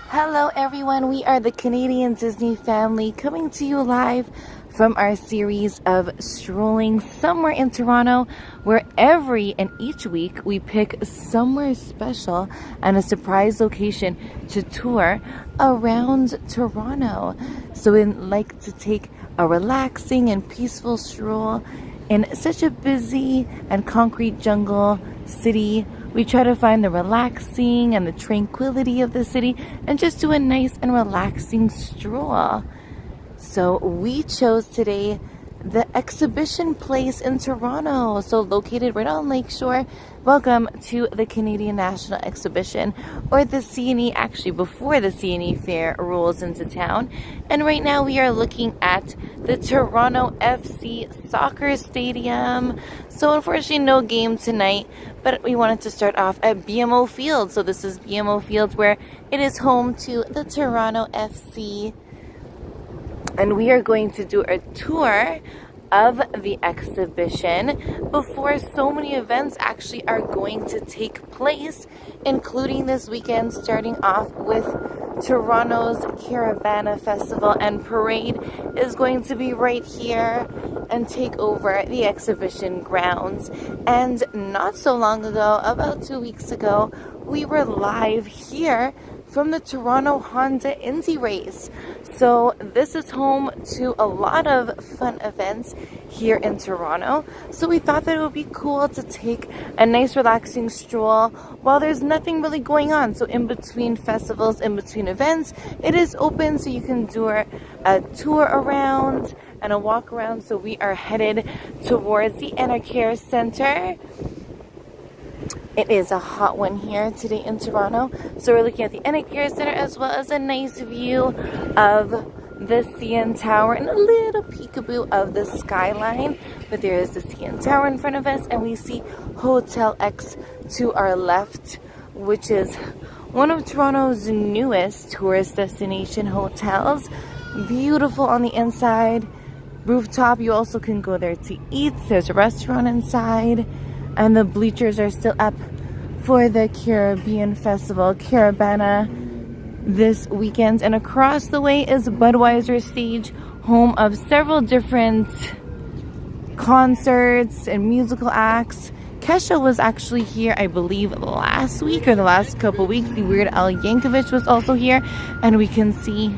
Hello everyone, we are the Canadian Disney family coming to you live from our series of strolling somewhere in Toronto, where every and each week we pick somewhere special and a surprise location to tour around Toronto. So we'd like to take a relaxing and peaceful stroll in such a busy and concrete jungle city. We try to find the relaxing and the tranquility of the city and just do a nice and relaxing stroll. So we chose today the exhibition place in Toronto, so located right on Lakeshore. Welcome to the Canadian National Exhibition, or the CNE, actually before the CNE Fair rolls into town. And right now we are looking at the Toronto FC Soccer Stadium. So unfortunately no game tonight, but we wanted to start off at BMO Field. So this is BMO Field, where it is home to the Toronto FC. And we are going to do a tour of the exhibition before so many events actually are going to take place, including this weekend, starting off with Toronto's Caravana Festival and Parade is going to be right here and take over the exhibition grounds. And not so long ago, about 2 weeks ago, we were live here from the Toronto Honda Indy race. So this is home to a lot of fun events here in Toronto. So we thought that it would be cool to take a nice relaxing stroll while there's nothing really going on. So in between festivals, in between events, it is open so you can do a tour around and a walk around. So we are headed towards the Enercare Center. It is a hot one here today in Toronto. So we're looking at the Enercare Center as well as a nice view of the CN Tower and a little peekaboo of the skyline. But there is the CN Tower in front of us, and we see Hotel X to our left, which is one of Toronto's newest tourist destination hotels. Beautiful on the inside. Rooftop, you also can go there to eat. There's a restaurant inside. And the bleachers are still up for the Caribbean Festival, Caravana, this weekend. And across the way is Budweiser Stage, home of several different concerts and musical acts. Kesha was actually here, I believe, last week or the last couple weeks. The Weird Al Yankovic was also here. And we can see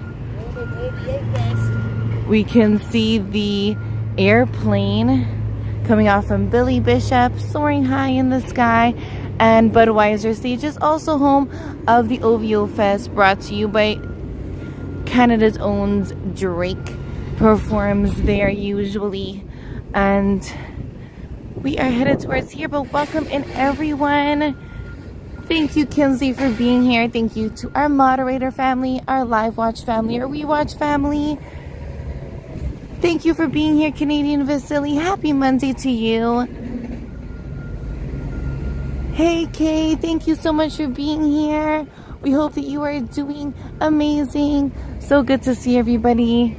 the airplane coming off from Billy Bishop, soaring high in the sky. And Budweiser Stage is also home of the OVO Fest, brought to you by Canada's own Drake. Performs there usually. And we are headed towards here, but welcome in everyone. Thank you, Kinsey, for being here. Thank you to our moderator family, our live watch family, our rewatch family. Thank you for being here, Canadian Vasily. Happy Monday to you. Hey, Kay, thank you so much for being here. We hope that you are doing amazing. So good to see everybody.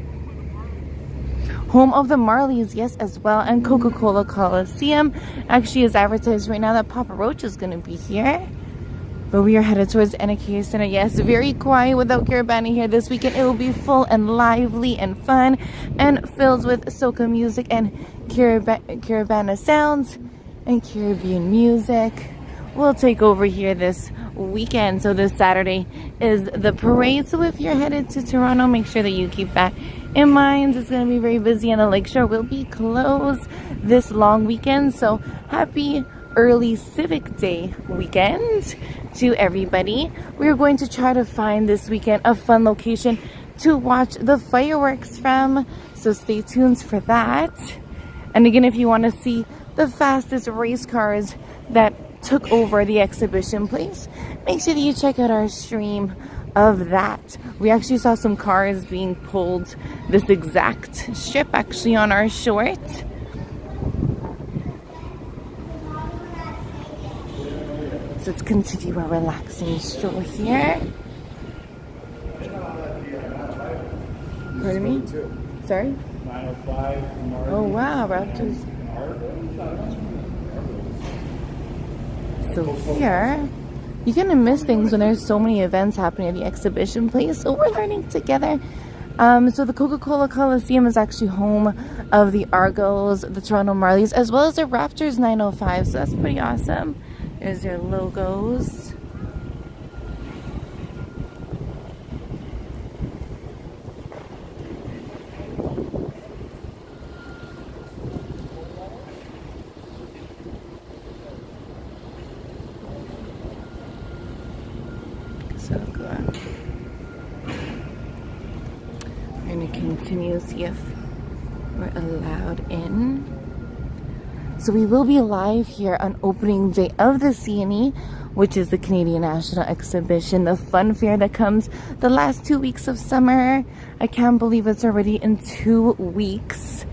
Home of the Marlies, yes, as well. And CocaCola Coliseum. Actually, is advertised right now that Papa Roach is going to be here. But we are headed towards Enercare Center. Yes, very quiet without Caravana here this weekend. It will be full and lively and fun and filled with soca music and Caravana sounds and Caribbean music. We'll take over here this weekend. So this Saturday is the parade. So if you're headed to Toronto, make sure that you keep that in mind. It's going to be very busy, and the Lakeshore will be closed this long weekend. So happy early Civic Day weekend to everybody. We're going to try to find this weekend a fun location to watch the fireworks from, so stay tuned for that. And again, if you want to see the fastest race cars that took over the exhibition place, make sure that you check out our stream of that. We actually saw some cars being pulled this exact strip actually on our short. So let's continue our relaxing stroll here. Pardon me? Sorry? 905. Oh wow, Raptors. So here you're gonna miss things when there's so many events happening at the exhibition place. So we're learning together. So the Coca-Cola Coliseum is actually home of the Argos, the Toronto Marlies, as well as the Raptors 905. So that's pretty awesome. There's their logos. So good. We're going to continue to see if we're allowed in. So we will be live here on opening day of the CNE, which is the Canadian National Exhibition, the fun fair that comes the last 2 weeks of summer. I can't believe it's already in 2 weeks.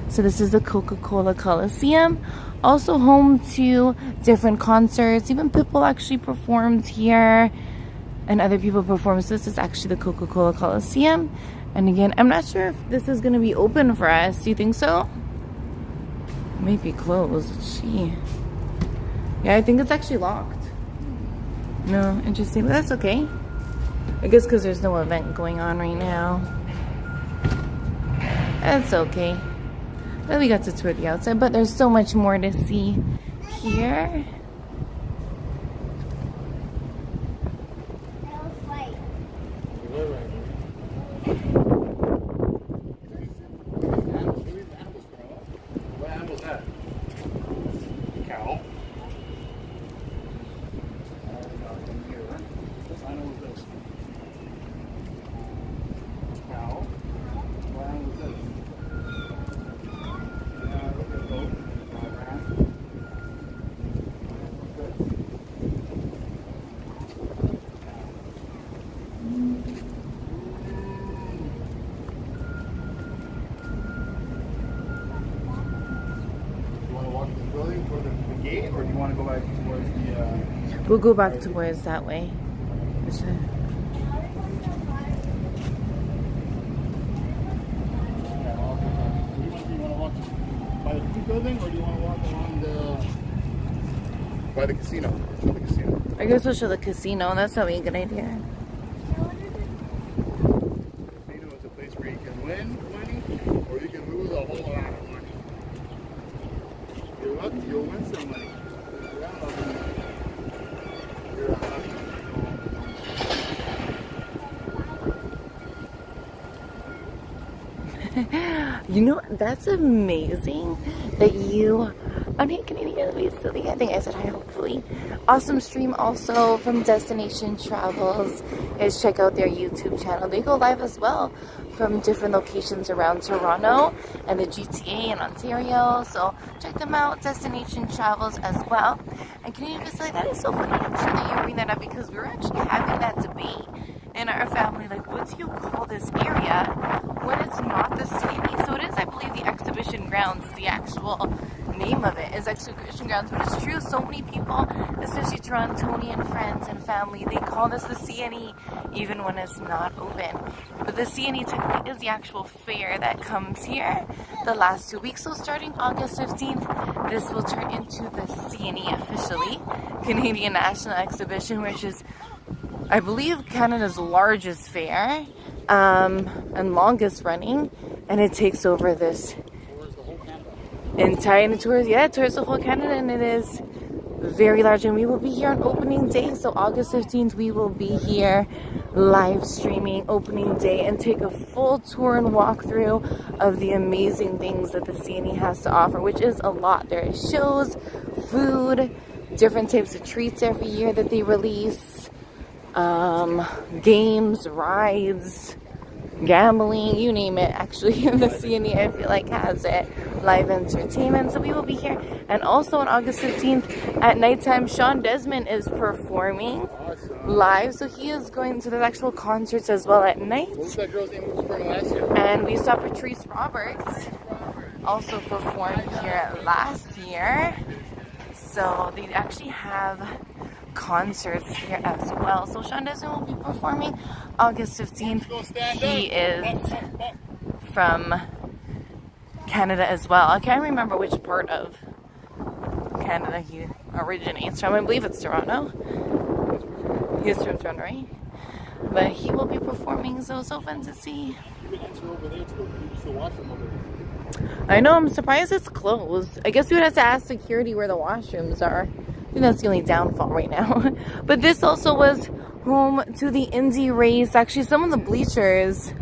So this is the Coca-Cola Coliseum, also home to different concerts. Even Pitbull actually performed here, and other people performed. So this is actually the Coca-Cola Coliseum. And again, I'm not sure if this is going to be open for us. Do you think so? It might be closed. Gee. Yeah, I think it's actually locked. No, interesting. But that's okay. I guess because there's no event going on right now. That's okay. Well, we got to tour the outside, but there's so much more to see here. What animal is that? Cow. What animal is this? Cow. What animal is this? Look at both. Rat. For the gate, or do you want to go back towards the We'll go back towards that way. do you want to walk by the food building, or do you want to walk along by the casino? Show the casino. I guess we'll show the casino. That's probably a good idea. The casino is a place where you can win money, or you can lose a whole lot of money. You're lucky, you'll win some money. You're unlucky. You're unlucky. You know, that's amazing that you on Hey Canadian recently. I think I said hi, hopefully. Awesome stream also from Destination Travels. Guys, check out their YouTube channel. They go live as well from different locations around Toronto and the GTA and Ontario. So check them out, Destination Travels as well. And Canadian Facility, that is so funny actually that you bring that up, because we were actually having that debate in our family, like, what do you call this area when it's not the city? So it is, I believe, the exhibition grounds is the actual name of it, is exhibition grounds. But it's true, so many people, especially Torontonian friends and family, they call this the CNE even when it's not open. But the CNE technically is the actual fair that comes here the last 2 weeks. So starting August 15th, this will turn into the CNE officially, Canadian National Exhibition, which is, I believe, Canada's largest fair and longest running, and it takes over this entire tours. Yeah, it tours the whole Canada, and it is very large. And we will be here on opening day, so August 15th we will be here live streaming opening day and take a full tour and walkthrough of the amazing things that the CNE has to offer, which is a lot. There is shows, food, different types of treats every year that they release. Games, rides, gambling, you name it. Actually, the CNE, I feel like, has it. Live entertainment. So we will be here. And also on August 15th at nighttime, Shawn Desmond is performing live. So he is going to the actual concerts as well at night. What was that girl's name who was performing last year? And we saw Patrice Roberts also perform here last year. So they actually have concerts here as well. So Shawn Desmond will be performing August 15th. He is from Canada as well. I can't remember which part of Canada he originates from. I believe it's Toronto. He's from Toronto, right? But he will be performing, so fun to see. You can enter over there to use the washroom over there. I know, I'm surprised it's closed. I guess we would have to ask security where the washrooms are. I think that's the only downfall right now. But this also was home to the Indy race. Actually, some of the bleachers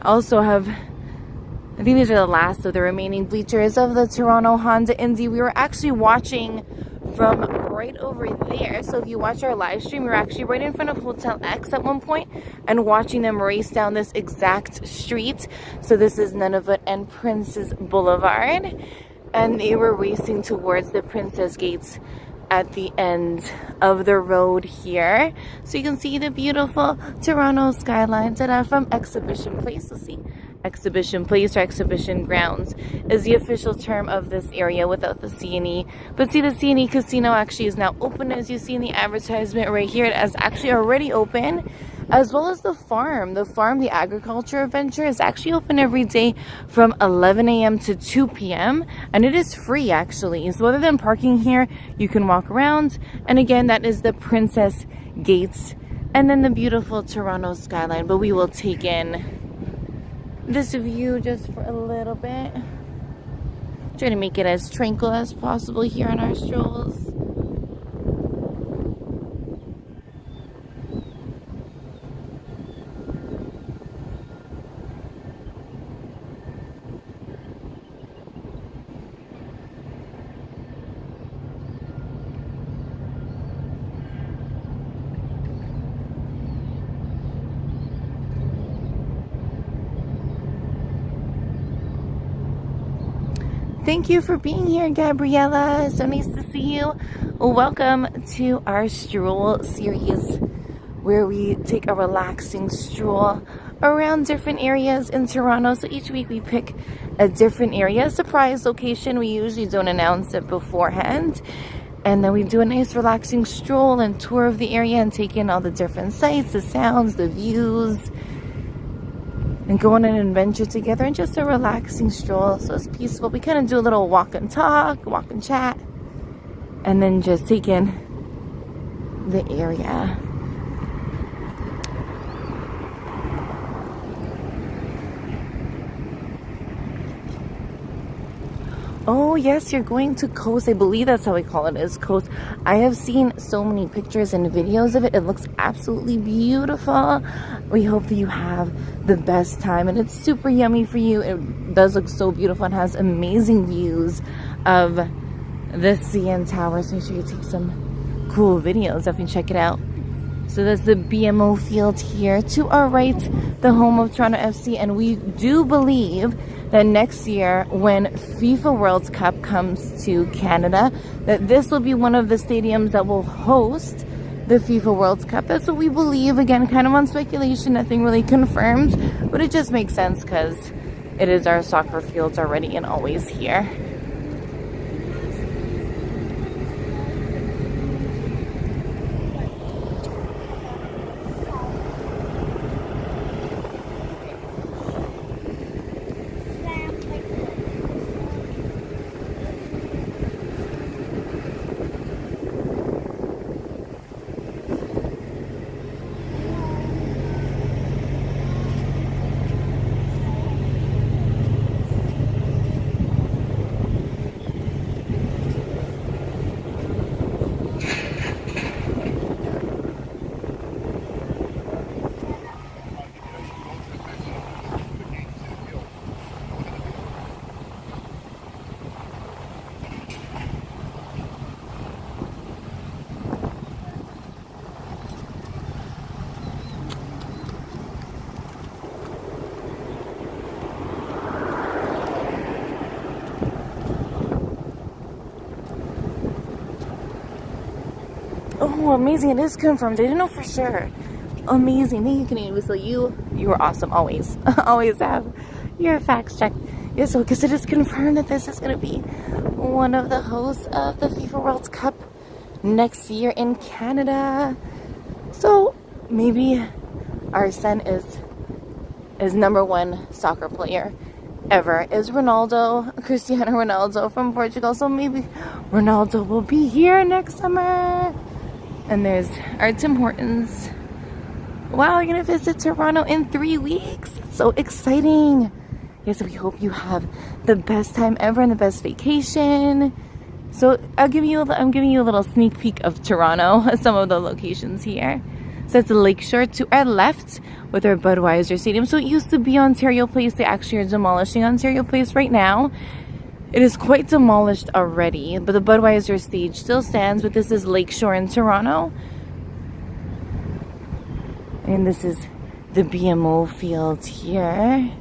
also have, I think these are the last of the remaining bleachers of the Toronto Honda Indy. We were actually watching from right over there. So if you watch our live stream, we were actually right in front of Hotel X at one point and watching them race down this exact street. So this is Nunavut and Princess Boulevard. And they were racing towards the Princess Gates at the end of the road here. So you can see the beautiful Toronto skyline from Exhibition Place. Let's see. Exhibition Place or Exhibition Grounds is the official term of this area without the CNE. But see, the CNE Casino actually is now open, as you see in the advertisement right here. It is actually already open, as well as the farm. The agriculture adventure is actually open every day from 11 a.m. to 2 p.m. and it is free actually. So other than parking here, you can walk around. And again, that is the Princess Gates and then the beautiful Toronto skyline. But we will take in this view just for a little bit. Trying to make it as tranquil as possible here on our strolls. Thank you for being here, Gabriella. So nice to see you. Welcome to our stroll series where we take a relaxing stroll around different areas in Toronto. So each week we pick a different area, surprise location. We usually don't announce it beforehand. And then we do a nice relaxing stroll and tour of the area and take in all the different sights, the sounds, the views, and go on an adventure together and just a relaxing stroll. So it's peaceful. We kind of do a little walk and talk, walk and chat, and then just take in the area. Oh yes, you're going to Coast. I believe that's how we call it, is Coast. I have seen so many pictures and videos of it. It looks absolutely beautiful. We hope that you have the best time and it's super yummy for you. It does look so beautiful and has amazing views of the CN Tower. So make sure you take some cool videos. Definitely check it out. So that's the BMO field here. To our right, the home of Toronto FC. And we do believe that next year, when FIFA World Cup comes to Canada, that this will be one of the stadiums that will host the FIFA World Cup. That's what we believe. Again, kind of on speculation, nothing really confirmed, but it just makes sense because it is our soccer fields already and always here. Oh, amazing. It is confirmed. I didn't know for sure. Amazing. Thank you, Canadian Whistle. You were awesome always. Always have your facts checked. Yeah, so because it is confirmed that this is going to be one of the hosts of the FIFA World Cup next year in Canada. So maybe our son is #1 soccer player ever is Cristiano Ronaldo from Portugal. So maybe Ronaldo will be here next summer. And there's our Tim Hortons. Wow, we're gonna visit Toronto in 3 weeks. So exciting. Yes, we hope you have the best time ever and the best vacation. So I'm giving you a little sneak peek of Toronto, some of the locations here. So it's Lakeshore to our left with our Budweiser Stadium. So it used to be Ontario Place. They actually are demolishing Ontario Place right now. It is quite demolished already, but the Budweiser stage still stands. But this is Lakeshore in Toronto. And this is the BMO field here.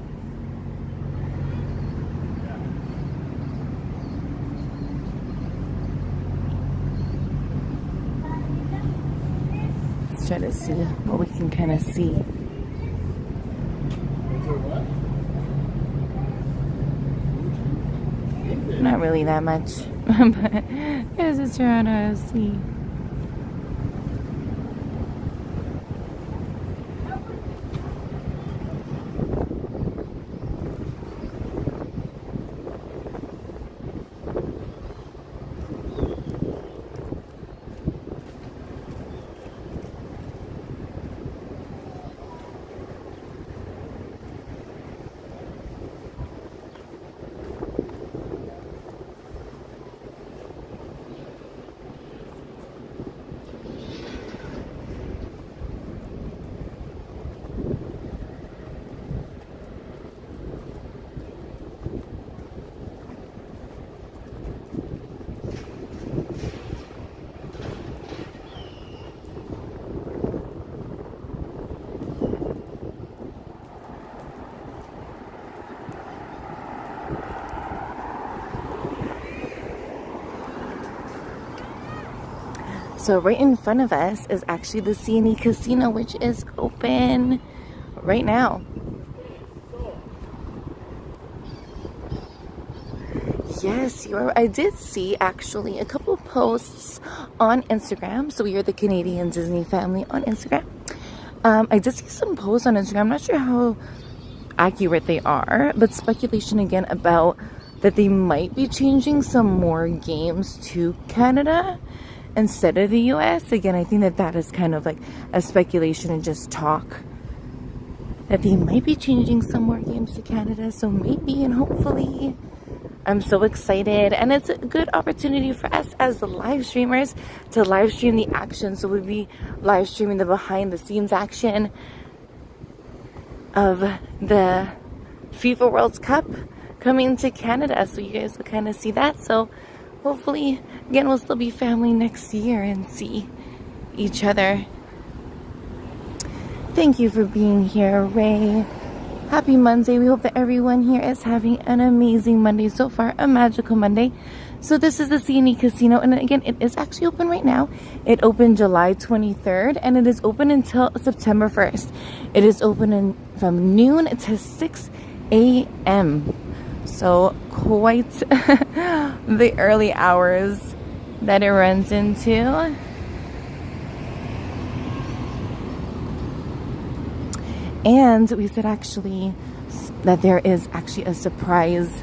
Let's try to see what we can kind of see. Not really that much, but here's a Toronto FC. So right in front of us is actually the C&E Casino, which is open right now. Yes, I did see actually a couple of posts on Instagram. So we are the Canadian Disney family on Instagram. I did see some posts on Instagram. I'm not sure how accurate they are, but speculation again about that they might be changing some more games to Canada instead of the US. Again, I think that is kind of like a speculation and just talk that they might be changing some more games to Canada. So maybe and hopefully. I'm so excited, and it's a good opportunity for us as the live streamers to live stream the action. So we'll be live streaming the behind the scenes action of the FIFA World Cup coming to Canada, so you guys will kind of see that. So hopefully, again, we'll still be family next year and see each other. Thank you for being here, Ray. Happy Monday. We hope that everyone here is having an amazing Monday so far, a magical Monday. So this is the C&E Casino, and again, it is actually open right now. It opened July 23rd, and it is open until September 1st. It is open from noon to 6 a.m. So quite the early hours that it runs into. And we said actually that there is actually a surprise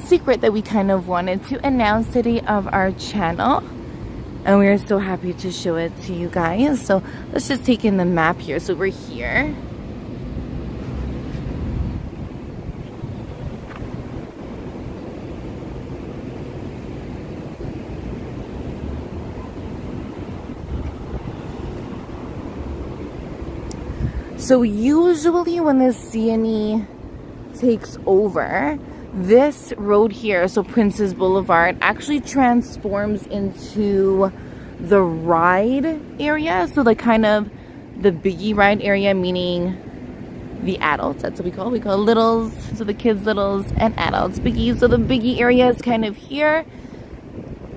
secret that we kind of wanted to announce today of our channel. And we are so happy to show it to you guys. So let's just take in the map here. So we're here. So usually when the C&E takes over, this road here, so Princess Boulevard, actually transforms into the ride area. So like kind of the biggie ride area, meaning the adults, that's what we call littles. So the kids, littles, and adults, biggie. So the biggie area is kind of here.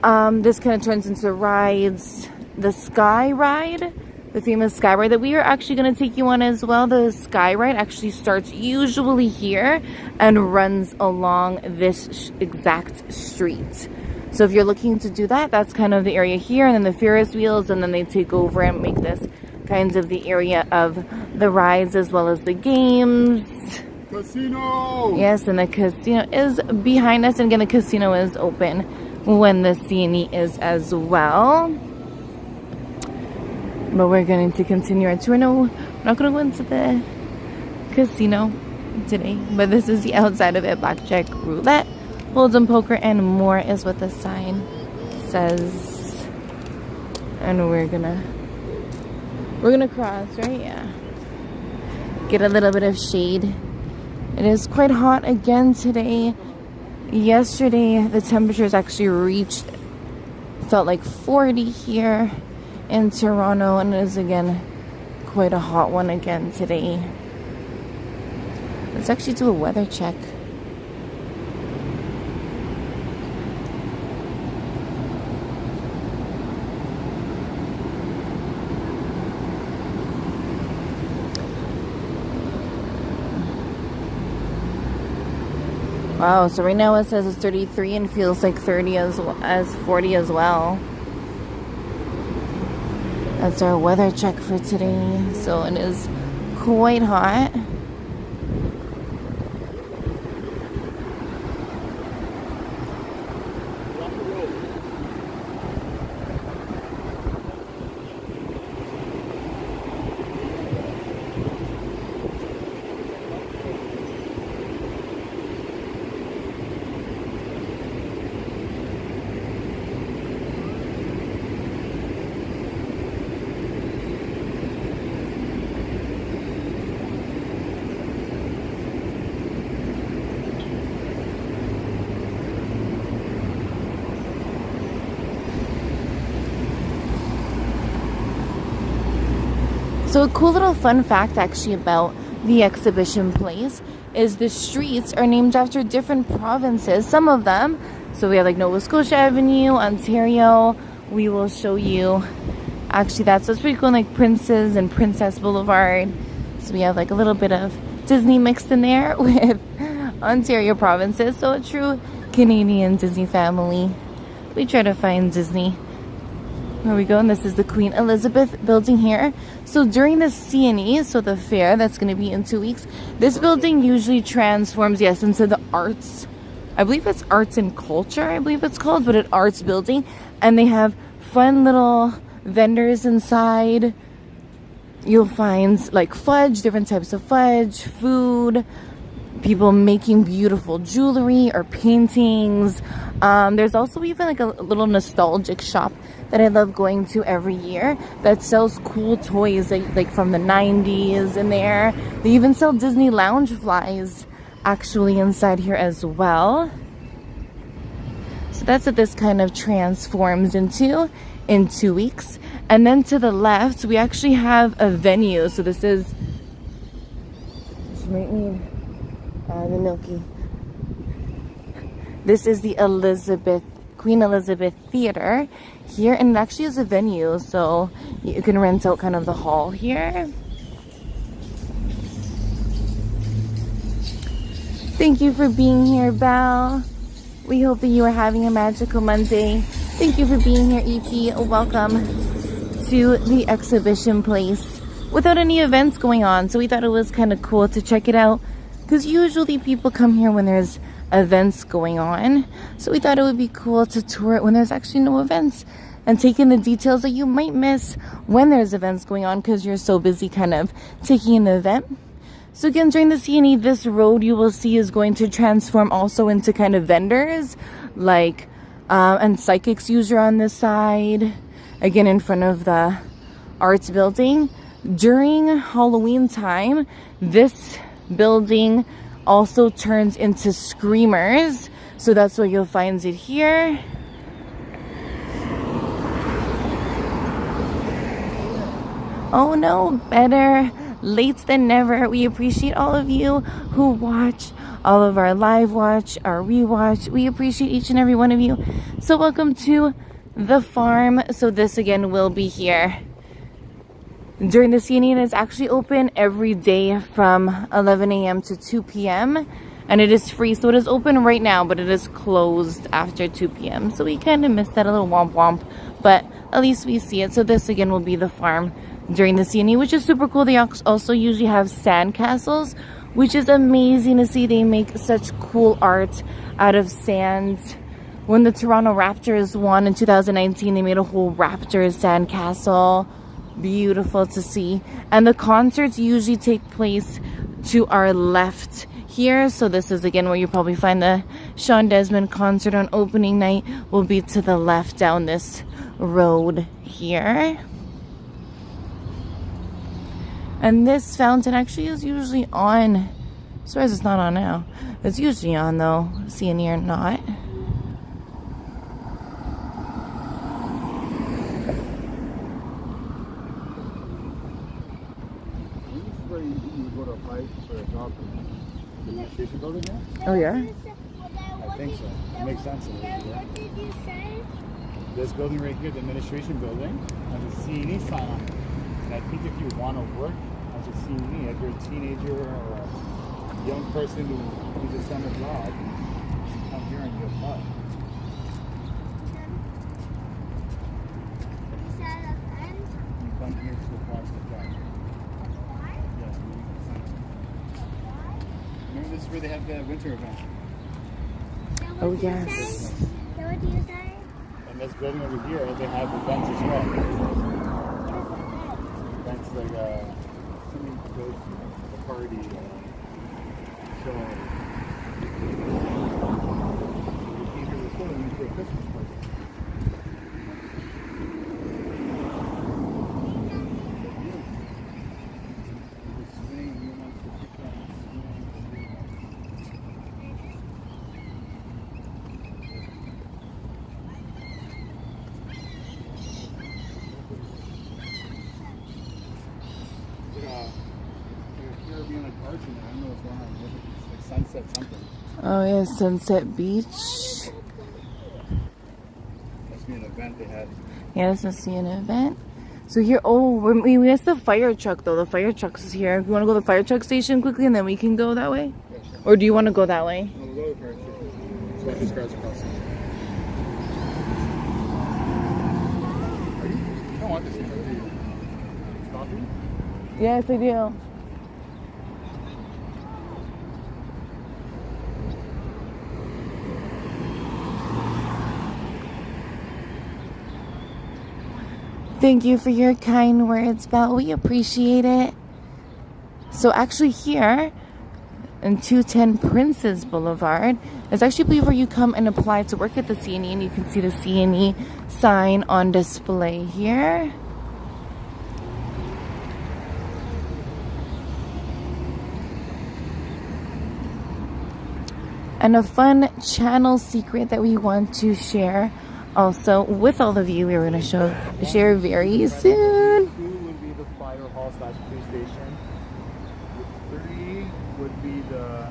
This kind of turns into rides. The Sky Ride, the famous Sky Ride that we are actually going to take you on as well. The Sky Ride actually starts usually here and runs along this exact street. So if you're looking to do that, that's kind of the area here, and then the Ferris wheels, and then they take over and make this kind of the area of the rides as well as the games. Casino! Yes, and the casino is behind us, and again, the casino is open when the CNE is as well. But we're going to continue our tour. No, we're not going to go into the casino today. But this is the outside of it. Blackjack, roulette, hold'em, poker, and more is what the sign says. And we're gonna cross, right? Yeah. Get a little bit of shade. It is quite hot again today. Yesterday, the temperatures actually felt like 40 here in Toronto, and it is again quite a hot one again today. Let's actually do a weather check. Wow, so right now it says it's 33 and feels like 30 as 40 as well. That's our weather check for today. So it is quite hot. So a cool little fun fact actually about the exhibition place is the streets are named after different provinces, some of them. So we have like Nova Scotia Avenue, Ontario. We will show you. Actually, that's pretty cool, like Princes and Princess Boulevard. So we have like a little bit of Disney mixed in there with Ontario provinces. So a true Canadian Disney family. We try to find Disney. There we go, and this is the Queen Elizabeth building here. So during the CNE, so the fair that's going to be in 2 weeks, this building usually transforms, yes, into the arts. I believe it's arts and culture, I believe it's called, but an arts building. And they have fun little vendors inside. You'll find like fudge, different types of fudge, food, people making beautiful jewelry or paintings. There's also even like a little nostalgic shop that I love going to every year that sells cool toys like from the 90s in there. They even sell Disney lounge flies actually inside here as well. So that's what this kind of transforms into in 2 weeks. And then to the left, we actually have a venue. So this is, she might need the Milky. This is the Queen Elizabeth Theater here, and it actually is a venue, so you can rent out kind of the hall here. Thank you for being here, Belle. We hope that you are having a magical Monday. Thank you for being here, EP. Welcome to the exhibition place without any events going on, so we thought it was kind of cool to check it out, because usually people come here when there's events going on. So we thought it would be cool to tour it when there's actually no events and take in the details that you might miss when there's events going on because you're so busy kind of taking in the event. So again, during the CNE, this road you will see is going to transform also into kind of vendors, like and psychics user on this side, again in front of the arts building. During Halloween time, this building also turns into screamers, so that's where you'll find it here. Oh no, better late than never. We appreciate all of you who watch all of our live watch, our rewatch. We appreciate each and every one of you. So welcome to the farm. So this again will be here during the CNE, and it's actually open every day from 11 a.m. to 2 p.m. and it is free. So it is open right now, but it is closed after 2 p.m. So we kind of missed that, a little womp womp, but at least we see it. So this again will be the farm during the CNE, which is super cool. They also usually have sand castles, which is amazing to see. They make such cool art out of sand when the Toronto Raptors won in 2019, they made a whole Raptors sandcastle. Beautiful to see. And the concerts usually take place to our left here. So this is again where you probably find the Shawn Desmond concert on opening night. Will be to the left down this road here. And this fountain actually is usually on. Surprised it's not on now. It's usually on though. CNE or not. Oh yeah? I think so. It makes sense. What did you say? This building right here, the administration building, has a CNE sign on it. And I think if you want to work as a CNE, if you're a teenager or a young person who needs a summer job, come here and you apply. You said a friend? You come here to apply for the job. Yes, you need to sign up. Remember, this is where they have the winter event. Oh, What yes. did you say? What did you say? And this building over here, they have events as well. Events like swimming pool, a party, show. You came here this morning for a Christmas party. Sunset something. Oh yeah, Sunset Beach. Must be an event they had. Yeah, this must be an event. So here, oh, we missed the fire truck though. The fire truck is here. You want to go to the fire truck station quickly and then we can go that way? Yeah, sure. Or do you want to go that way? No, we'll go to the fire station. So this car's across. You don't want this anymore, do you? It's coffee? Yes, I do. Thank you for your kind words, Belle. We appreciate it. So actually here in 210 Princess Boulevard is actually, I believe, where you come and apply to work at the CNE, and you can see the CNE sign on display here. And a fun channel secret that we want to share also with all of you, we're going to share very soon. 2 would be the fire hall / police station. 3 would be the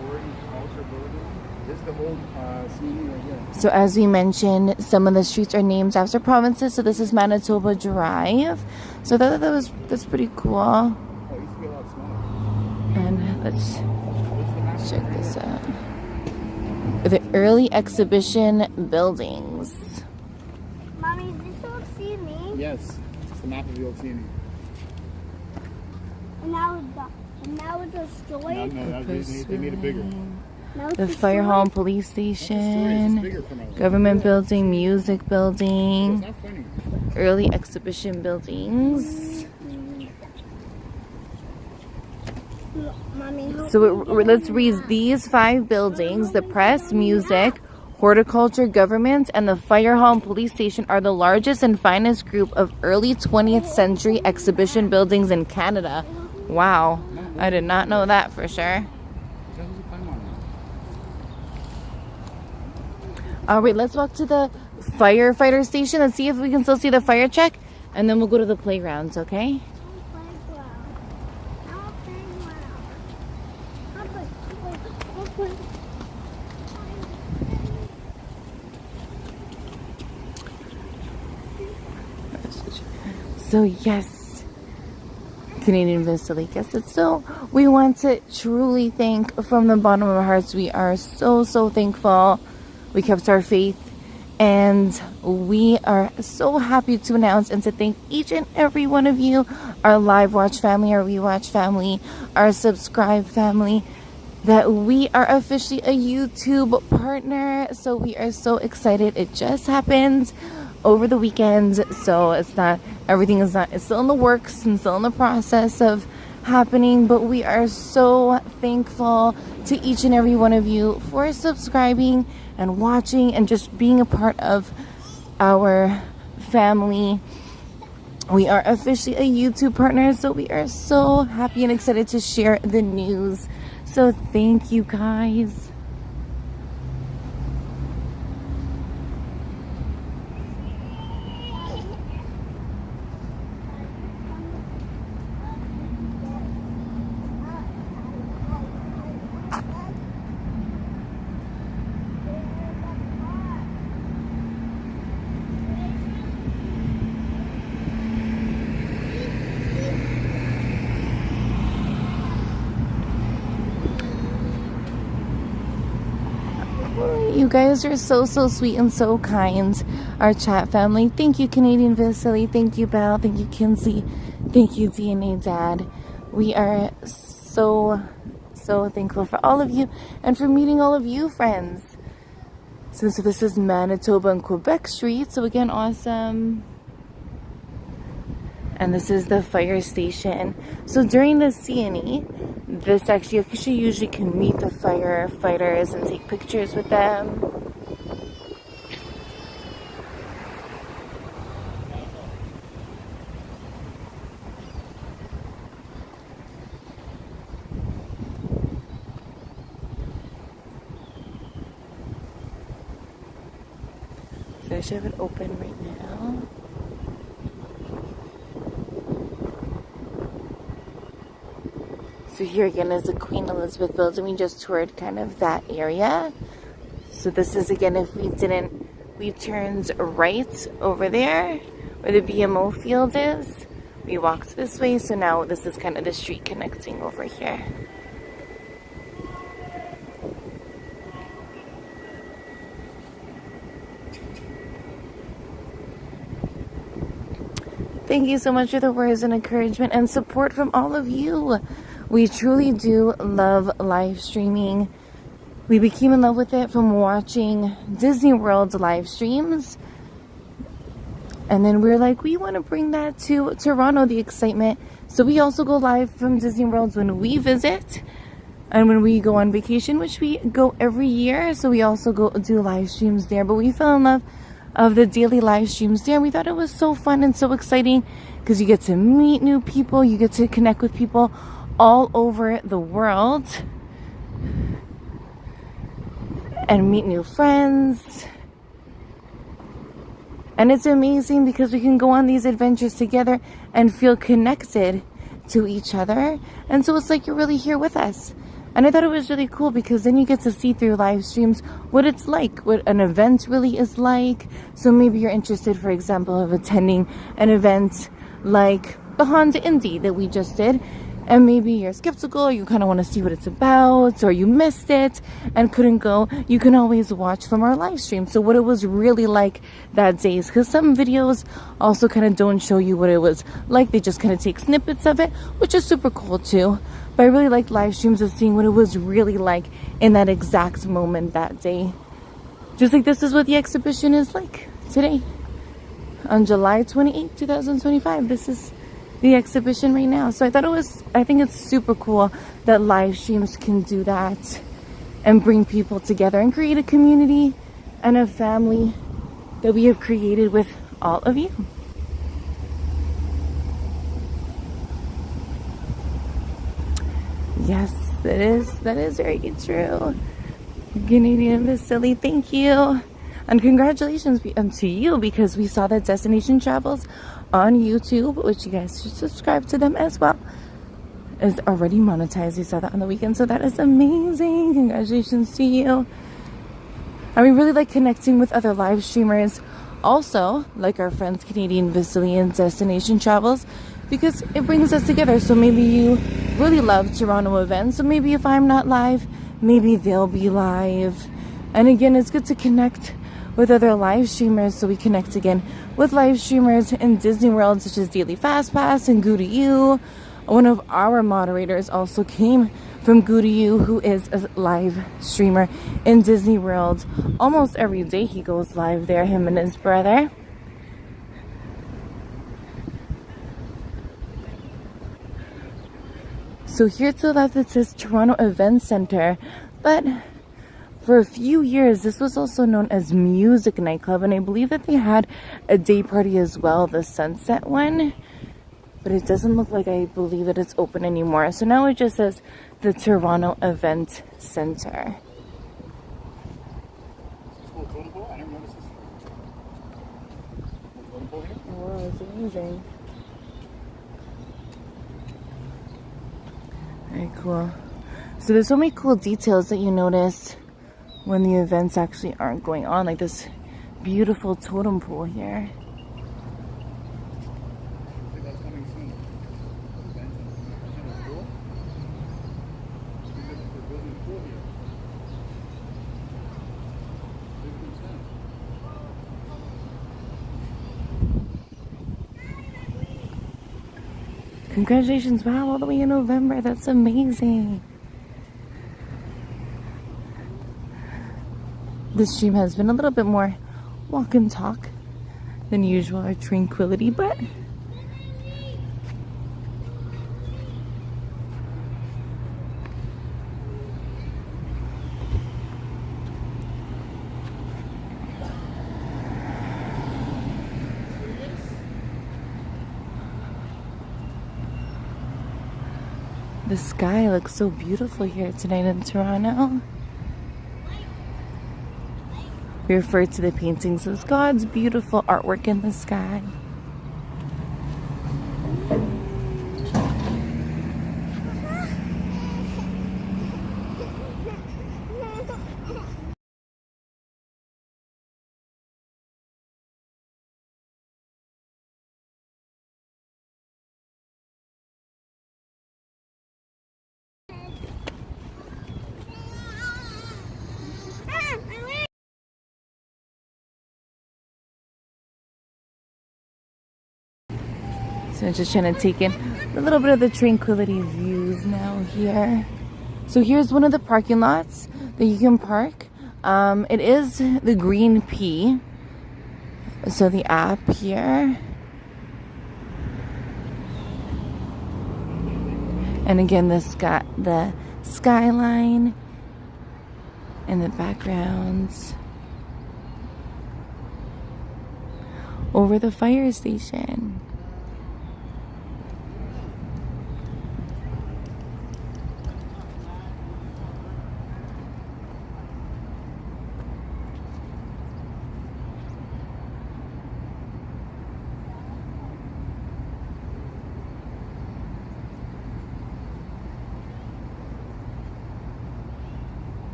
horticulture building. This is the whole CNE right here. So as we mentioned, some of the streets are named after provinces. So this is Manitoba Drive. So that's pretty cool. Oh, it used to be a lot smaller. And let's check this out. The early exhibition buildings. Mommy, is this old CNE? Yes, it's the map of the old CNE. And now it's destroyed? No, they made it bigger. Now it's The destroyed? fire hall and police It's station. bigger from out. Government building, music It's building, not funny. early exhibition buildings. Mommy, So let's read these 5 buildings: the press, music, horticulture, government, and the fire hall and police station are the largest and finest group of early 20th century exhibition buildings in Canada. Wow, I did not know that for sure. All right, let's walk to the firefighter station and see if we can still see the fire truck, and then we'll go to the playgrounds, okay? So yes, Canadian Vista Yes, it's so, we want to truly thank from the bottom of our hearts. We are so thankful we kept our faith, and we are so happy to announce and to thank each and every one of you, our live watch family, our rewatch family, our subscribe family. that we are officially a YouTube partner. So we are so excited. It just happened over the weekend. So it's still in the works and still in the process of happening, but we are so thankful to each and every one of you for subscribing and watching and just being a part of our family. We are officially a YouTube partner, so we are so happy and excited to share the news. So thank you guys. You guys are so sweet and so kind. Our chat family. Thank you, Canadian Vasily. Thank you, Belle. Thank you, Kinsey. Thank you, DNA Dad. We are so thankful for all of you and for meeting all of you friends. So this is Manitoba and Quebec Street. So again, awesome. And this is the fire station. So during the CNE, this actually usually can meet the firefighters and take pictures with them. So I should have it open right now. So here again is the Queen Elizabeth building. We just toured kind of that area. So this is again, if we turned right over there where the BMO field is. We walked this way. So now this is kind of the street connecting over here. Thank you so much for the words and encouragement and support from all of you. We truly do love live streaming. We became in love with it from watching Disney World's live streams. And then we're like, we want to bring that to Toronto, the excitement. So we also go live from Disney World when we visit and when we go on vacation, which we go every year. So we also go do live streams there. But we fell in love of the daily live streams there. We thought it was so fun and so exciting because you get to meet new people. You get to connect with people all over the world and meet new friends. And it's amazing because we can go on these adventures together and feel connected to each other. And so it's like you're really here with us. And I thought it was really cool because then you get to see through live streams what it's like, what an event really is like. So maybe you're interested, for example, of attending an event like the Honda Indy that we just did. And maybe you're skeptical, or you kind of want to see what it's about, or you missed it and couldn't go. You can always watch from our live stream. So what it was really like that day, because some videos also kind of don't show you what it was like. They just kind of take snippets of it, which is super cool too. But I really like live streams of seeing what it was really like in that exact moment that day. Just like this is what the exhibition is like today. On July 28, 2025. This is the exhibition right now. So I think it's super cool that live streams can do that and bring people together and create a community and a family that we have created with all of you. Yes, that is very true. Canadian Vasily, thank you. And congratulations to you because we saw that Destination Travels on YouTube, which you guys should subscribe to them as well, is already monetized. You saw that on the weekend, so that is amazing. Congratulations to you. And we really like connecting with other live streamers also, like our friends Canadian Vasily and Destination Travels, because it brings us together. So maybe you really love Toronto events, so maybe if I'm not live, maybe they'll be live. And again, it's good to connect with other live streamers, so we connect again with live streamers in Disney World such as Daily Fast Pass and Goo to You, One of our moderators also came from Guru, who is a live streamer in Disney World. Almost every day he goes live there, him and his brother. So here to the left it says Toronto Event Center, but for a few years this was also known as Music Nightclub, and I believe that they had a day party as well, the Sunset one. But it doesn't look like, I believe that it's open anymore. So now it just says the Toronto Event Center. Wow, it's amazing. Very cool. So there's so many cool details that you notice when the events actually aren't going on, like this beautiful totem pole here. Congratulations, wow, all the way in November. That's amazing. This stream has been a little bit more walk and talk than usual, or tranquility, but the sky looks so beautiful here tonight in Toronto. We refer to the paintings as God's beautiful artwork in the sky. So I'm just trying to take in a little bit of the tranquility views now here. So here's one of the parking lots that you can park. It is the Green P. So the app here. And again, the skyline and the backgrounds over the fire station.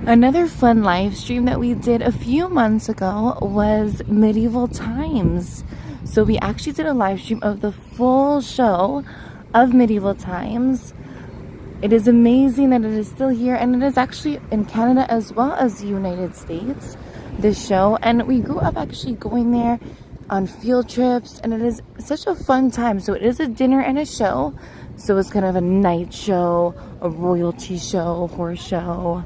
Another fun live stream that we did a few months ago was medieval times. So we actually did a live stream of the full show of medieval times. It is amazing that it is still here, and it is actually in Canada as well as the United States, this show. And we grew up actually going there on field trips, and it is such a fun time. So it is a dinner and a show. So it's kind of a night show, a royalty show, horse show.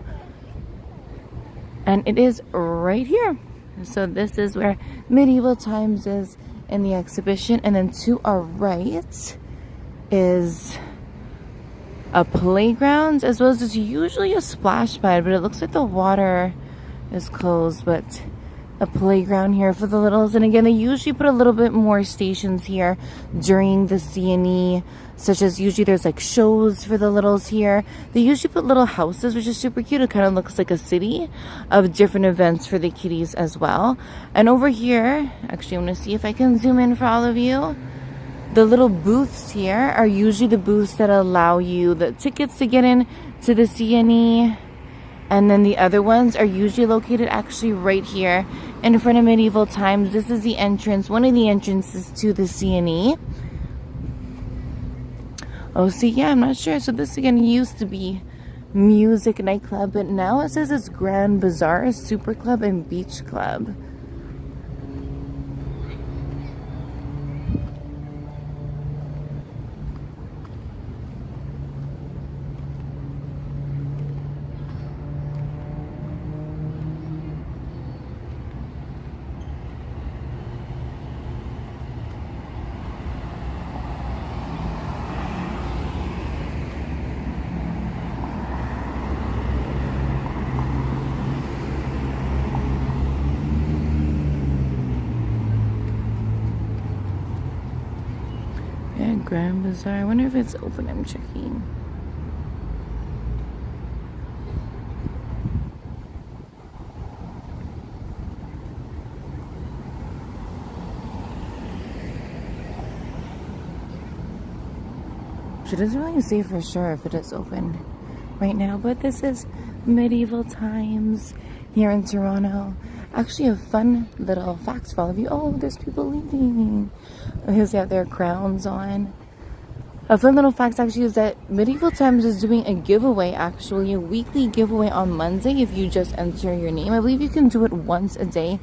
And it is right here. So this is where medieval times is in the exhibition. And then to our right is a playground, as well as there's usually a splash pad, but it looks like the water is closed. But a playground here for the littles. And again, they usually put a little bit more stations here during the CNE, such as usually there's like shows for the littles here. They usually put little houses, which is super cute. It kind of looks like a city of different events for the kitties as well. And over here, actually I'm going to see if I can zoom in for all of you. The little booths here are usually the booths that allow you the tickets to get in to the CNE. And then the other ones are usually located actually right here in front of Medieval Times. This is the entrance, one of the entrances to the CNE. Oh, see, yeah, I'm not sure. So this again used to be Music Nightclub, but now it says it's Grand Bazaar, Super Club, and Beach Club. Yeah, Grand Bazaar. I wonder if it's open. I'm checking. She doesn't really say for sure if it is open right now, but this is Medieval Times here in Toronto. Actually, a fun little fact for all of you. Oh, there's people leaving. He's got their crowns on. A fun little fact actually is that Medieval Times is doing a giveaway, actually, a weekly giveaway on Monday if you just enter your name. I believe you can do it once a day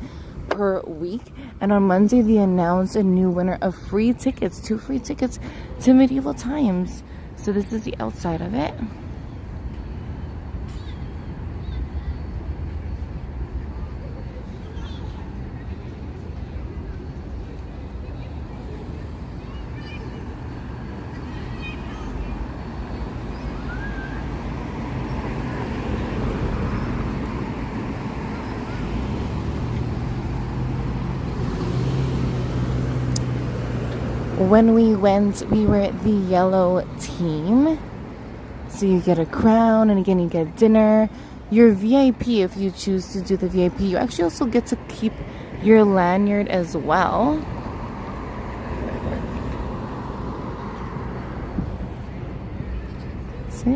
per week. And on Monday, they announce a new winner of free tickets, 2 free tickets to Medieval Times. So this is the outside of it. When we went, we were the yellow team. So you get a crown, and again, you get dinner. Your VIP, if you choose to do the VIP, you actually also get to keep your lanyard as well.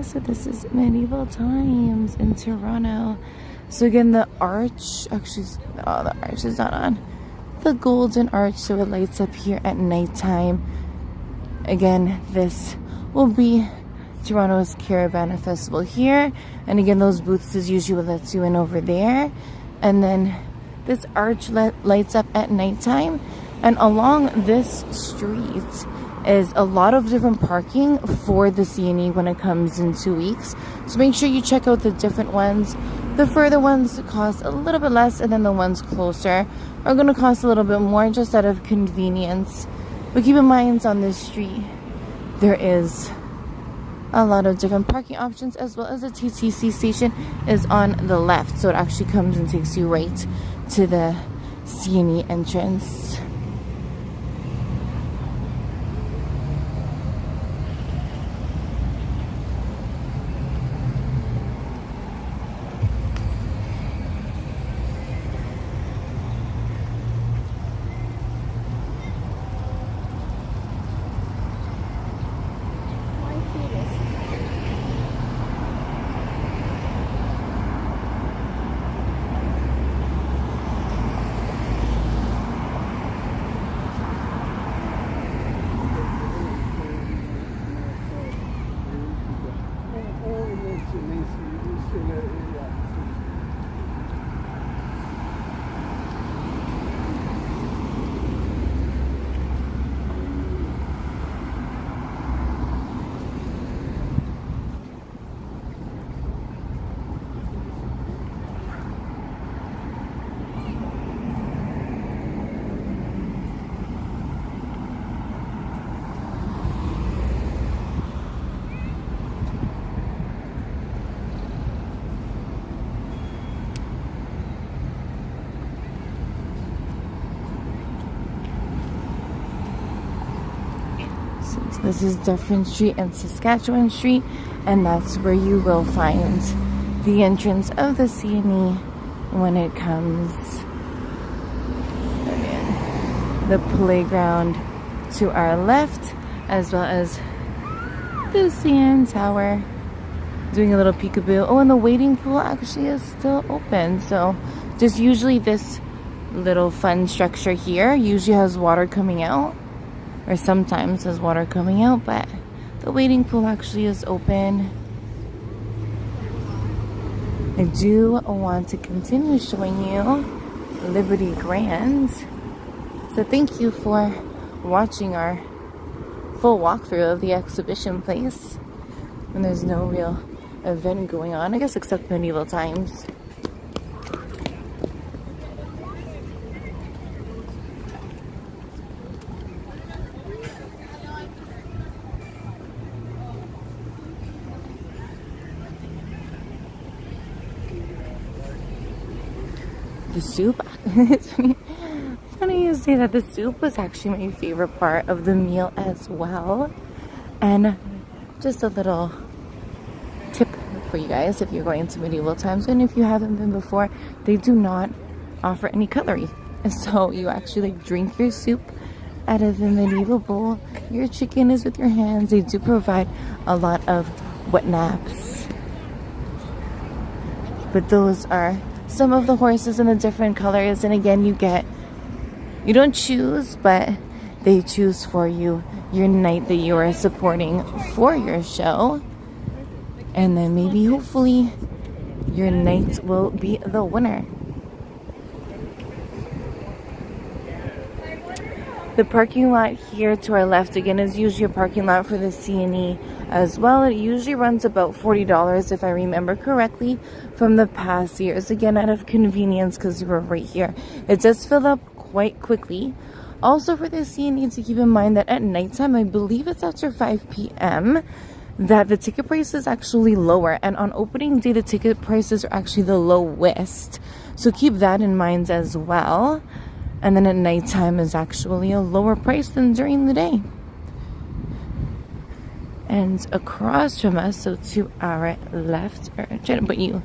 So this is Medieval Times in Toronto. So again, the arch, actually, oh, the arch is not on. The golden arch, so it lights up here at nighttime. Again, this will be Toronto's Caravana Festival here, and again, those booths is usually what lets you in over there. And then this arch lights up at nighttime, and along this street is a lot of different parking for the CNE when it comes in 2 weeks. So make sure you check out the different ones. The further ones cost a little bit less, and then the ones closer are going to cost a little bit more just out of convenience. But keep in mind, on this street there is a lot of different parking options, as well as the TTC station is on the left, so it actually comes and takes you right to the CNE entrance. This is Dufferin Street and Saskatchewan Street, and that's where you will find the entrance of the CNE when it comes in. The playground to our left, as well as the CN Tower. Doing a little peekaboo. Oh, and the wading pool actually is still open. So just usually this little fun structure here usually has water coming out, or sometimes has water coming out, but the wading pool actually is open. I do want to continue showing you Liberty Grand. So thank you for watching our full walkthrough of the exhibition place. And there's no real event going on, I guess, except medieval times. The soup, it's funny you say that. The soup was actually my favorite part of the meal as well. And just a little tip for you guys if you're going to medieval times, and if you haven't been before, they do not offer any cutlery. And so you actually drink your soup out of the medieval bowl. Your chicken is with your hands. They do provide a lot of wet naps. But those are some of the horses in the different colors, and again, you don't choose, but they choose for you your knight that you are supporting for your show, and then maybe hopefully your knight will be the winner. The parking lot here to our left again is usually a parking lot for the CNE as well. It usually runs about $40 if I remember correctly from the past years, again out of convenience because we're right here. It does fill up quite quickly. Also for the CNE, to keep in mind that at nighttime, I believe it's after 5 p.m. that the ticket price is actually lower, and on opening day the ticket prices are actually the lowest, so keep that in mind as well. And then at nighttime is actually a lower price than during the day. And across from us, so to our left, or I'm trying to put you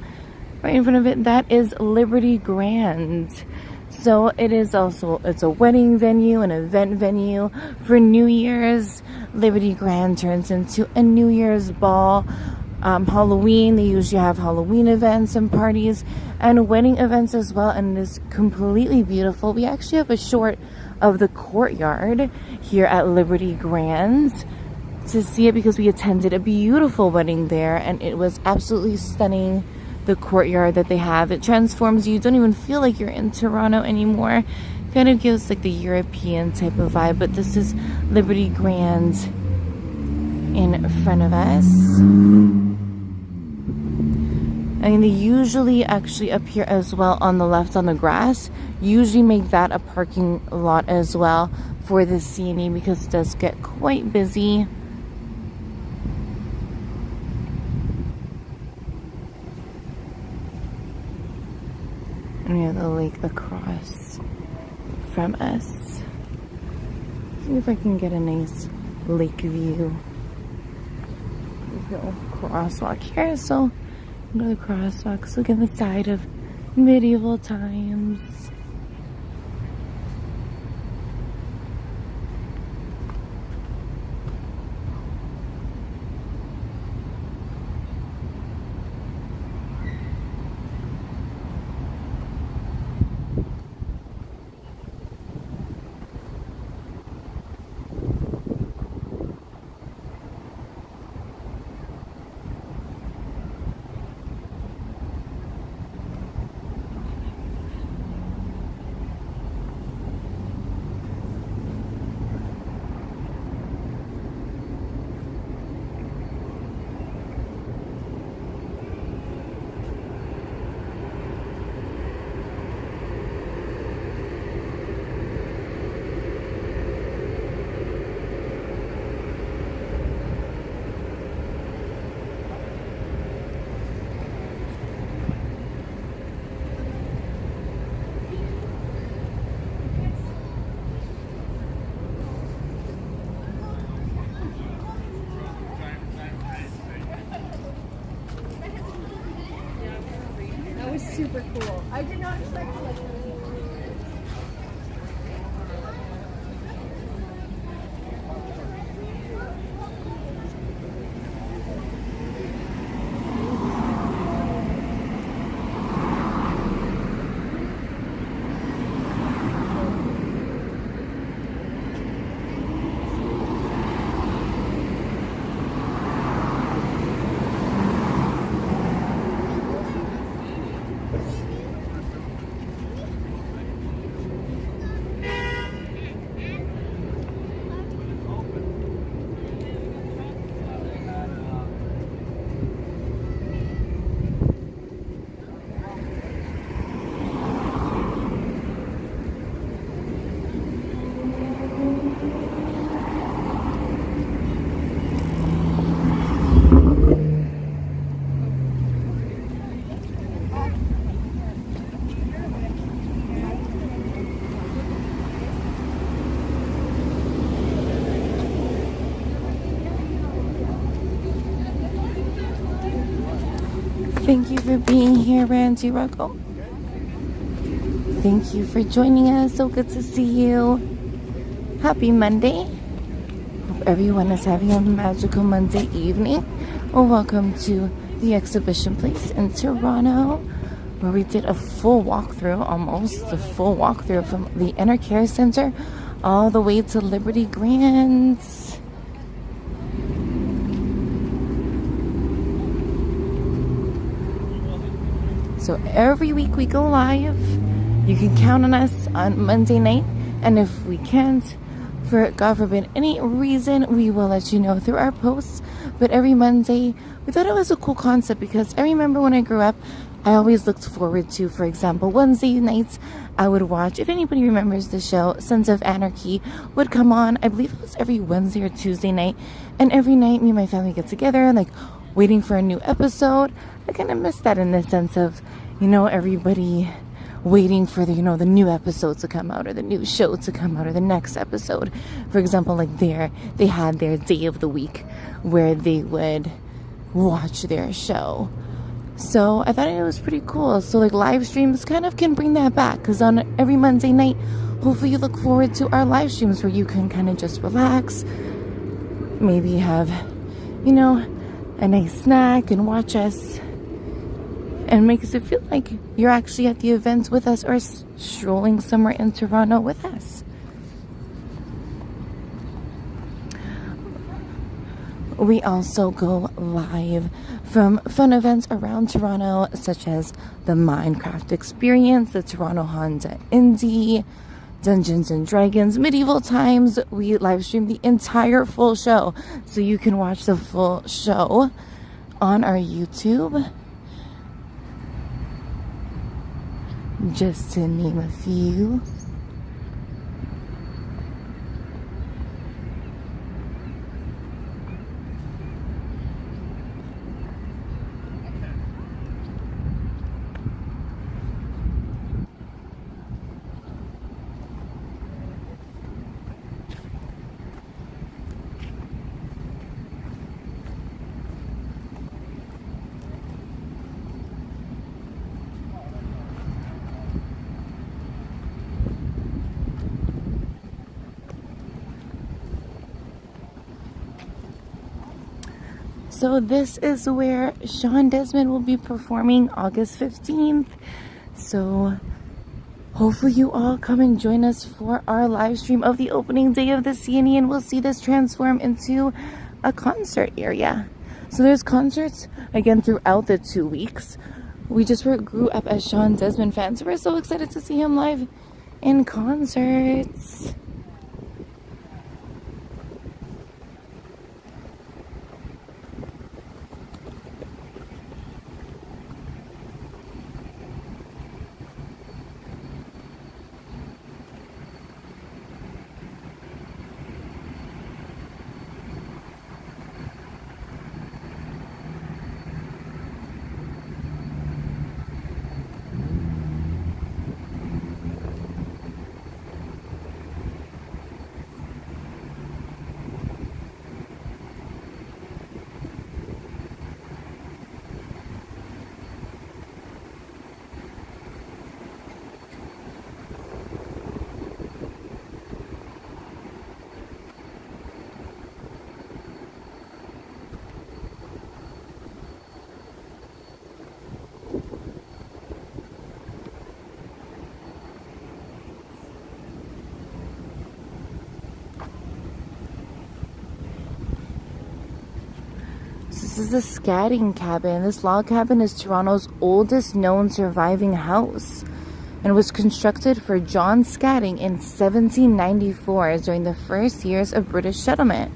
right in front of it, that is Liberty Grand. So it is also, it's a wedding venue, an event venue. For New Year's, Liberty Grand turns into a New Year's ball. Halloween, they usually have Halloween events and parties and wedding events as well, and it is completely beautiful. We actually have a short of the courtyard here at Liberty Grand to see it because we attended a beautiful wedding there, and it was absolutely stunning. The courtyard that they have, it transforms you. You don't even feel like you're in Toronto anymore. Kind of gives like the European type of vibe, but this is Liberty Grand in front of us. I mean, they usually actually appear as well on the left on the grass. Usually make that a parking lot as well for the CNE because it does get quite busy. And we have the lake across from us. See if I can get a nice lake view. There's no crosswalk here, so go to the crosswalks. Look at the side of medieval times. for being here, Randy Rocco. Thank you for joining us. So good to see you. Happy Monday. Hope everyone is having a magical Monday evening. Well, welcome to the exhibition place in Toronto, where we did a full walkthrough, almost a full walkthrough from the Inner Care Center all the way to Liberty Grants. So every week we go live. You can count on us on Monday night, and if we can't, for God forbid any reason, we will let you know through our posts. But every Monday, we thought it was a cool concept because I remember when I grew up, I always looked forward to, for example, Wednesday nights, I would watch, if anybody remembers the show, Sons of Anarchy would come on. I believe it was every Wednesday or Tuesday night. And every night, me and my family get together, like, waiting for a new episode. I kind of miss that in the sense of, you know, everybody waiting for the, you know, the new episode to come out or the new show to come out or the next episode. For example, like they had their day of the week where they would watch their show. So I thought it was pretty cool. So like live streams kind of can bring that back, because on every Monday night, hopefully you look forward to our live streams where you can kind of just relax, maybe have, you know, a nice snack and watch us, and makes it feel like you're actually at the event with us or strolling somewhere in Toronto with us. We also go live from fun events around Toronto, such as the Minecraft Experience, the Toronto Honda Indie, Dungeons and Dragons, Medieval Times. We live stream the entire full show, so you can watch the full show on our YouTube. Just to name a few. So this is where Shawn Desmond will be performing August 15th. So hopefully you all come and join us for our live stream of the opening day of the CNE, and we'll see this transform into a concert area. So there's concerts again throughout the 2 weeks. We just grew up as Shawn Desmond fans, so we're so excited to see him live in concerts. This is the Scadding Cabin. This log cabin is Toronto's oldest known surviving house and was constructed for John Scadding in 1794 during the first years of British settlement.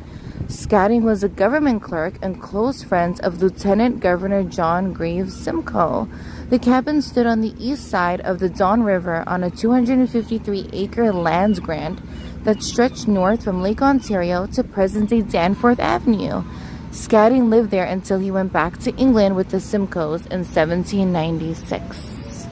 Scadding was a government clerk and close friend of Lieutenant Governor John Graves Simcoe. The cabin stood on the east side of the Don River on a 253-acre land grant that stretched north from Lake Ontario to present-day Danforth Avenue. Scadding lived there until he went back to England with the Simcoes in 1796.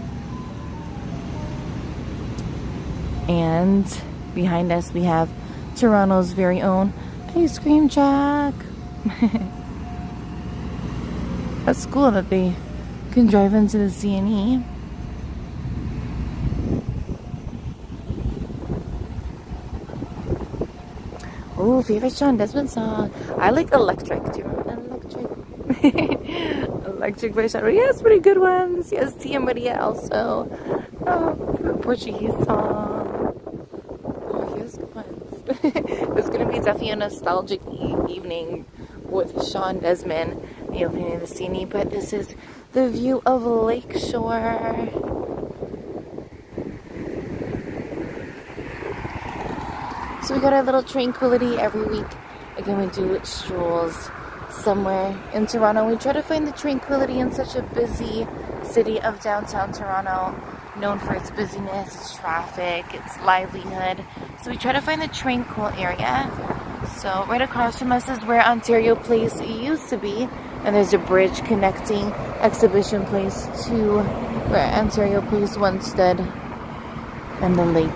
And behind us we have Toronto's very own ice cream truck. That's cool that they can drive into the CNE. Oh, favorite Shawn Desmond song. I like Electric. Do you remember Electric? Electric by Shawn. He has pretty good ones. He has Tia Maria also. Portuguese song. Oh, he has good ones. It's gonna be definitely a nostalgic evening with Shawn Desmond, the opening of the CNE. But this is the view of Lakeshore. So we got our little tranquility every week. Again, we do strolls somewhere in Toronto. We try to find the tranquility in such a busy city of downtown Toronto, known for its busyness, its traffic, its livelihood. So we try to find the tranquil area. So right across from us is where Ontario Place used to be, and there's a bridge connecting Exhibition Place to where Ontario Place once stood, and the lake.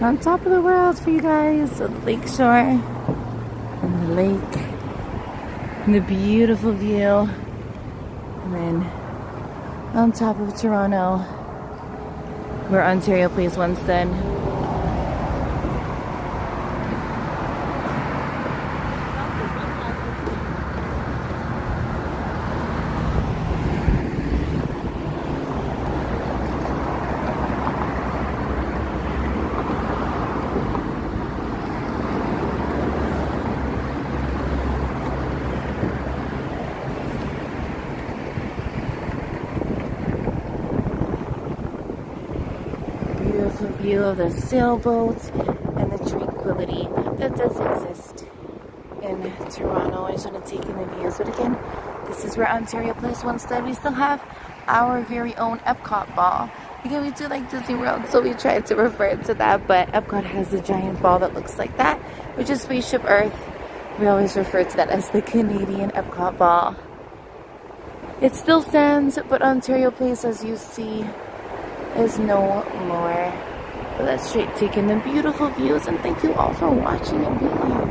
On top of the world for you guys, so the lakeshore and the lake and the beautiful view, and then on top of Toronto where Ontario Place once stood. View of the sailboats and the tranquility that does exist in Toronto. I just want to take in the views. But again, this is where Ontario Place once stood. We still have our very own Epcot ball. Again, we do like Disney World, so we try to refer to that. But Epcot has a giant ball that looks like that, which is Spaceship Earth. We always refer to that as the Canadian Epcot ball. It still stands, but Ontario Place, as you see, is no more. But let's straight take in the beautiful views, and thank you all for watching and being here.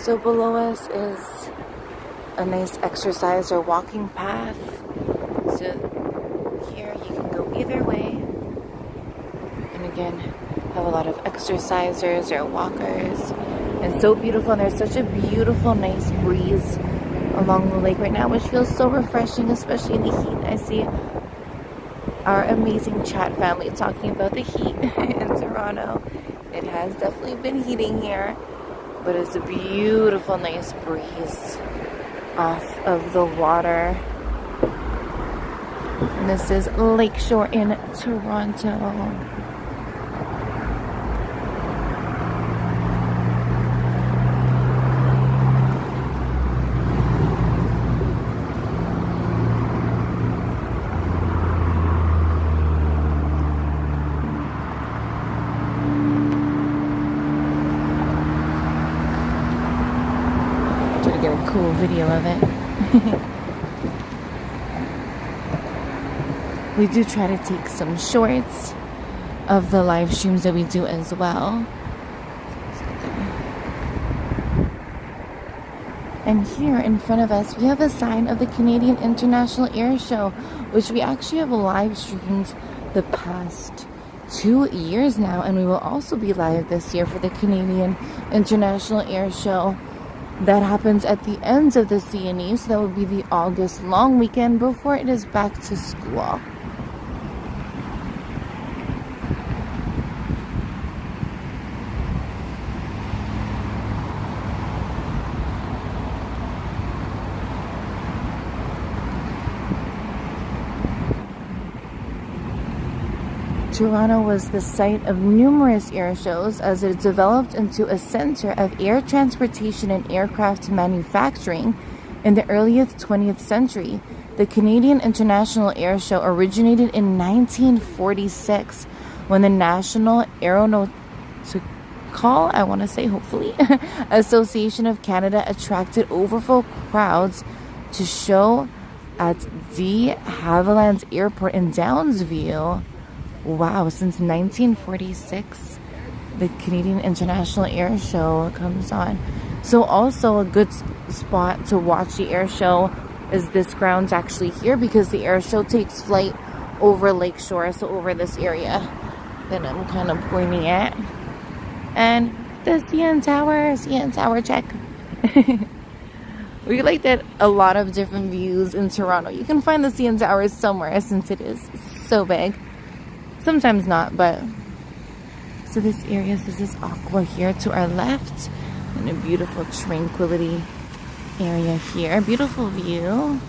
So below us is a nice exercise or walking path. So here you can go either way. And again, have a lot of exercisers or walkers. And so beautiful. And there's such a beautiful, nice breeze along the lake right now, which feels so refreshing, especially in the heat. I see our amazing chat family talking about the heat in Toronto. It has definitely been heating here, but it's a beautiful, nice breeze off of the water. And this is Lakeshore in Toronto. Cool video of it. We do try to take some shorts of the live streams that we do as well. And here in front of us we have a sign of the Canadian International Air Show, which we actually have live streamed the past 2 years now, and we will also be live this year for the Canadian International Air Show. That happens at the ends of the CNE, so that would be the August long weekend before it is back to school. Toronto was the site of numerous air shows as it developed into a center of air transportation and aircraft manufacturing in the early 20th century. The Canadian International Air Show originated in 1946 when the National Aeronautical, I want to say hopefully, Association of Canada attracted overfull crowds to show at de Havilland Airport in Downsview. Wow, since 1946, the Canadian International Air Show comes on. So also a good spot to watch the air show is this grounds actually here, because the air show takes flight over Lakeshore, so over this area that I'm kind of pointing at. And the CN Tower check. We like that a lot of different views in Toronto. You can find the CN Tower somewhere since it is so big. Sometimes not, but so this area, so this is Aqua here to our left, and a beautiful tranquility area here. Beautiful view.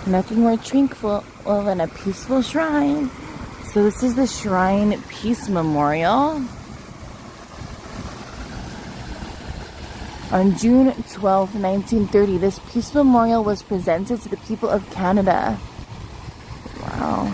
Nothing more tranquil than a peaceful shrine. So this is the Shrine Peace Memorial. On June 12, 1930, this peace memorial was presented to the people of Canada. Wow.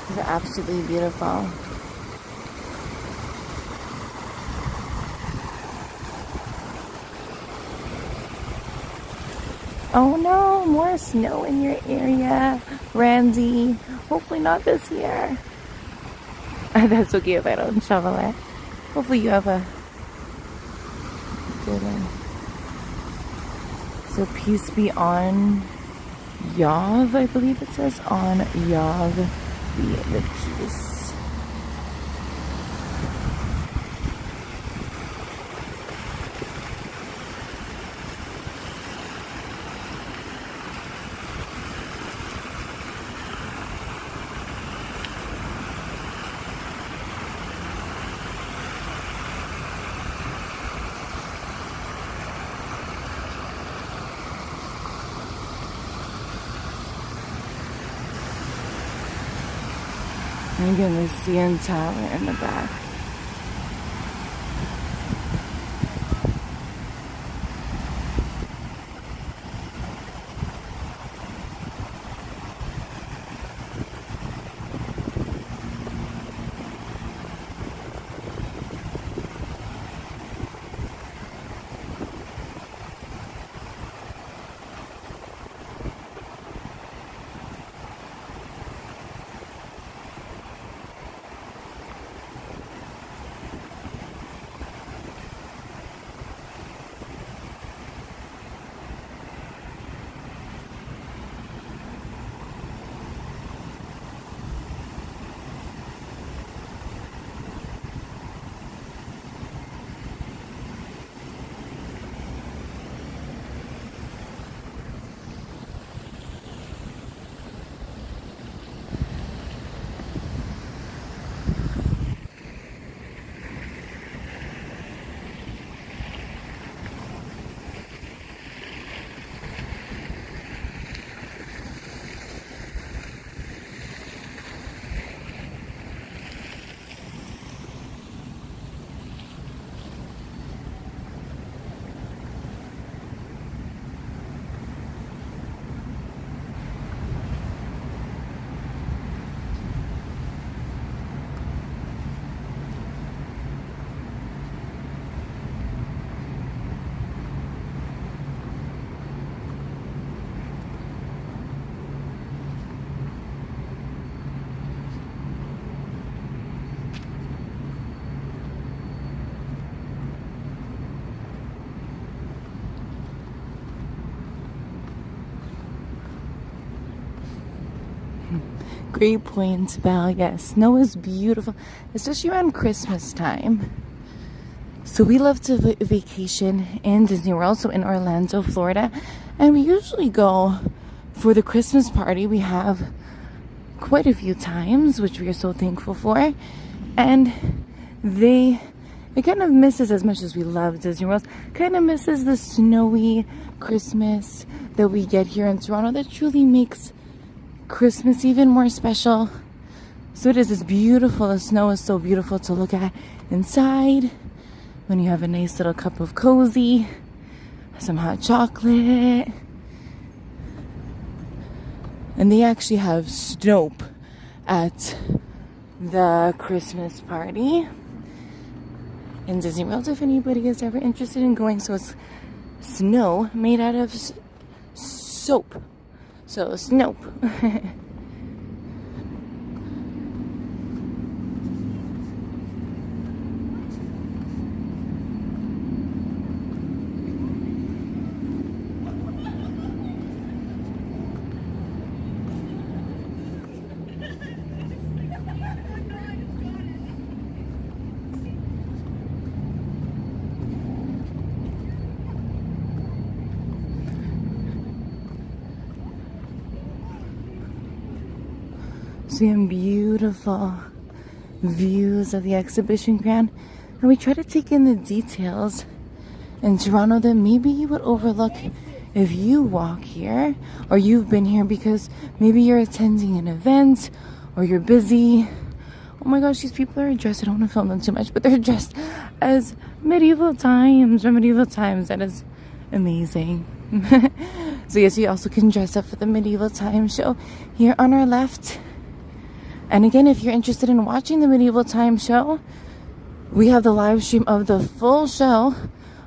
These are absolutely beautiful. Oh no, more snow in your area, Randy. Hopefully not this year. That's okay if I don't shovel it. Hopefully you have a good one. So peace be on Yav, I believe it says. On Yav be the peace. And again, the CN Tower in the back. Great Point, Val. Yes, snow is beautiful, especially around Christmas time. So we love to vacation in Disney World, so in Orlando, Florida. And we usually go for the Christmas party. We have quite a few times, which we are so thankful for. And it kind of misses, as much as we love Disney World, kind of misses the snowy Christmas that we get here in Toronto that truly makes Christmas even more special. So it is, it's beautiful. The snow is so beautiful to look at inside when you have a nice little cup of cozy, some hot chocolate. And they actually have Snope at the Christmas party in Disney World, if anybody is ever interested in going. So it's snow made out of soap. So Snope. Seeing beautiful views of the exhibition ground. And we try to take in the details in Toronto that maybe you would overlook if you walk here or you've been here because maybe you're attending an event or you're busy. Oh my gosh, these people are dressed, I don't want to film them too much, but they're dressed as medieval times or medieval times. That is amazing. So yes, you also can dress up for the medieval times show here on our left. And again, if you're interested in watching the medieval times show, we have the live stream of the full show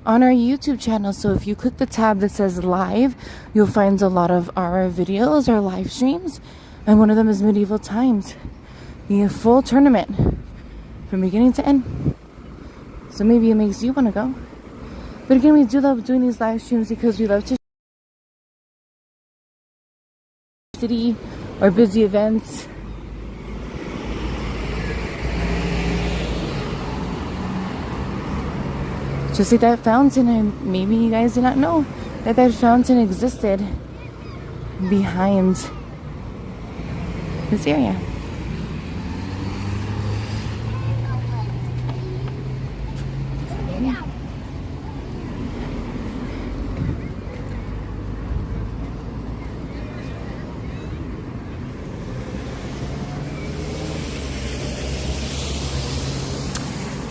on our YouTube channel. So if you click the tab that says live, you'll find a lot of our videos, our live streams, and one of them is medieval times. The full tournament from beginning to end. So maybe it makes you want to go. But again, we do love doing these live streams because we love to city or busy events. Just like that fountain, and maybe you guys did not know that that fountain existed behind this area.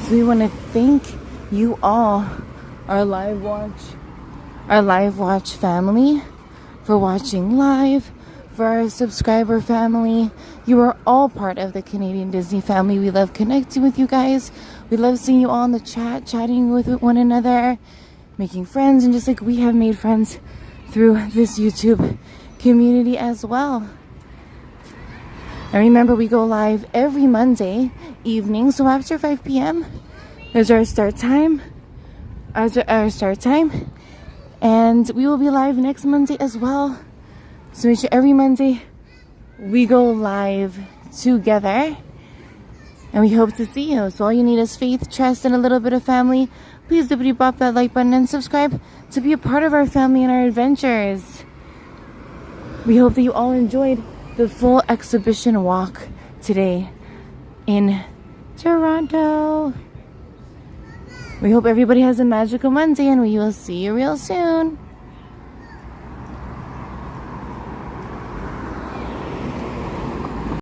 So we want to thank you all, our live watch family, for watching live, for our subscriber family. You are all part of the Canadian Disney family. We love connecting with you guys. We love seeing you all in the chat, chatting with one another, making friends, and just like we have made friends through this YouTube community as well. And remember, we go live every Monday evening, so after 5 p.m. there's our start time. And we will be live next Monday as well. So make sure every Monday we go live together. And we hope to see you. So all you need is faith, trust, and a little bit of family. Please do pop that like button and subscribe to be a part of our family and our adventures. We hope that you all enjoyed the full exhibition walk today in Toronto. We hope everybody has a magical Monday, and we will see you real soon.